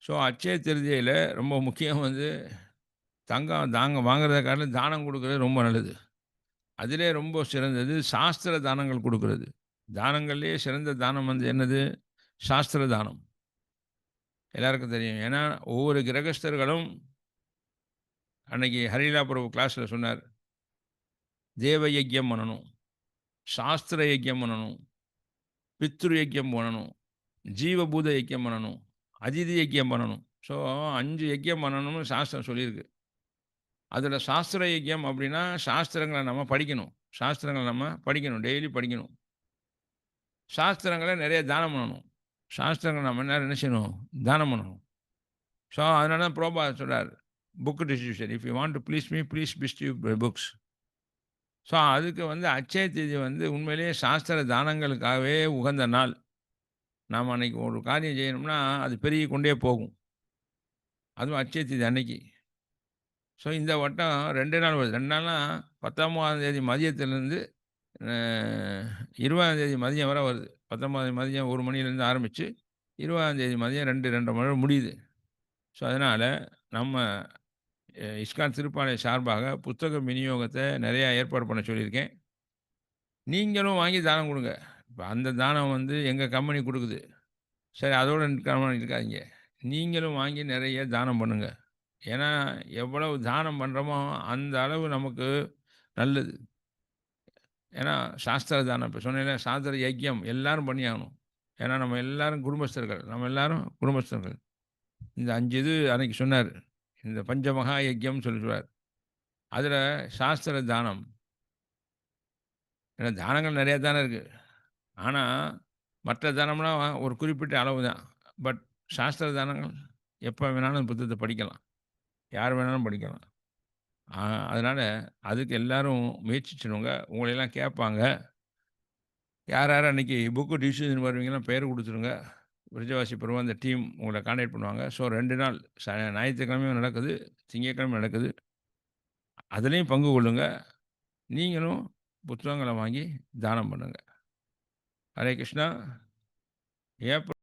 So அட்சய திருதியில ரொம்ப முக்கியம் வந்து தங்கம் வாங்குறத காட்டிலும் தானம் குடுக்குறது ரொம்ப நல்லது. அதிலே ரொம்ப சிறந்தது சாஸ்திர தானங்கள் குடுக்குறது. தானங்கள்லயே சிறந்த தானம் வந்து என்னது? சாஸ்திர தானம். எல்லாருக்கும் தெரியும். ஏன்னா, ஒவ்வொரு கிரகஸ்தர்களும் அன்னைக்கு ஹரிலா பிரபு கிளாஸ்ல சொன்னார். தேவ யஜ்யம் பண்ணணும், சாஸ்திர யஜ்யம் பண்ணணும், பித்ரு யஜ்யம் பண்ணணும், ஜீவபூத யஜ்யம் பண்ணணும், அதிதி யஜ்யம் பண்ணணும். ஸோ 5 யஜ்யம் பண்ணணும்னு சாஸ்திரம் சொல்லியிருக்கு. அதில சாஸ்திர யஜ்யம் அப்படின்னா, சாஸ்திரங்கள நம்ம படிக்கணும். சாஸ்திரங்கள நம்ம படிக்கணும். டெய்லி படிக்கணும். சாஸ்திரங்கள நெறைய தானம் பண்ணணும். சாஸ்திரங்கள நம்ம என்ன செய்யணும்? தானம் பண்ணணும். ஸோ அதனால தான் புரோபாதர் சொல்றார். Book distribution. If you want to please me, please distribute my books. So அதுக்கு வந்து அட்சய திதி வந்து உண்மையிலேயே சாஸ்திர தானங்களுக்காகவே உகந்த நாள். நாம அன்னைக்கு ஒரு காரியம் செய்யணும்னா, அது பெருகிக் கொண்டே போகும். அதுவும் அட்சய திதி அன்னைக்கு. ஸோ இந்த வட்டம் 2 நாள் வருது. 2 நாள்னா 19ஆம் தேதி மதியத்திலிருந்து அ 20ஆம் தேதி மதியம் வரை வருது. 19 மதியம் 1 மணியிலிருந்து ஆரம்பிச்சு, 20ஆம் தேதி மதியம் 2, 2:30 மணி வரை முடியுது. ஸோ அதனால நம்ம இஸ்கான் திருப்பாளை சார்பாக புத்தக விநியோகத்த நெறையா ஏற்பாடு பண்ண சொல்லியிருக்கேன். நீங்களும் வாங்கி தானம் குடுங்க. இப்ப அந்த தானம் வந்து எங்க கம்பெனி குடுக்குது. சரி அதோட நிற்காம இருக்காதீங்க. நீங்களும் வாங்கி நெறைய தானம் பண்ணுங்க. ஏன்னா, எவ்வளவு தானம் பண்றோமோ, அந்த அளவு நமக்கு நல்லது. ஏன்னா, சாஸ்திர தானம் இப்ப சொன்னேன்ல, சாஸ்திர யஜ்யம் எல்லாரும் பண்ணியாகணும். ஏன்னா, நம்ம எல்லாரும் குடும்பஸ்தர்கள். நம்ம எல்லாரும் குடும்பஸ்தர்கள். இந்த 5 இது அன்னைக்கு சொன்னாரு. இந்த பஞ்சமகா யஜ்யம்னு சொல்லுவார். அதில சாஸ்திர தானம். ஏன்னா தானங்கள் நெறைய தானம் இருக்கு. ஆனா, மற்ற தானம்லாம் ஒரு குறிப்பிட்ட அளவு தான். பட் சாஸ்திர தானங்கள் எப்ப வேணாலும் புத்தகத்த படிக்கலாம். யார் வேணாலும் படிக்கலாம். ஆ அதனால அதுக்கு எல்லாரும் முயற்சி செய்றவங்க உங்களையெல்லாம் கேட்பாங்க. யார் யார் அன்னைக்கு புக்கு டிஸ்ட்ரிபியூஷன் வருவீங்கலாம் பெயர் குடுத்துருங்க. விருஜவாசி பருவம் அந்த டீம் உங்கள கான்டாக்ட் பண்ணுவாங்க. ஸோ 2 நாள் ஞாயிற்றுக்கிழமையும் நடக்குது, திங்கட்கிழமை நடக்குது. அதிலயும் பங்கு கொள்ளுங்க. நீங்களும் புத்தகங்கள வாங்கி தானம் பண்ணுங்க. ஹரே கிருஷ்ணா. ஏப்ரல்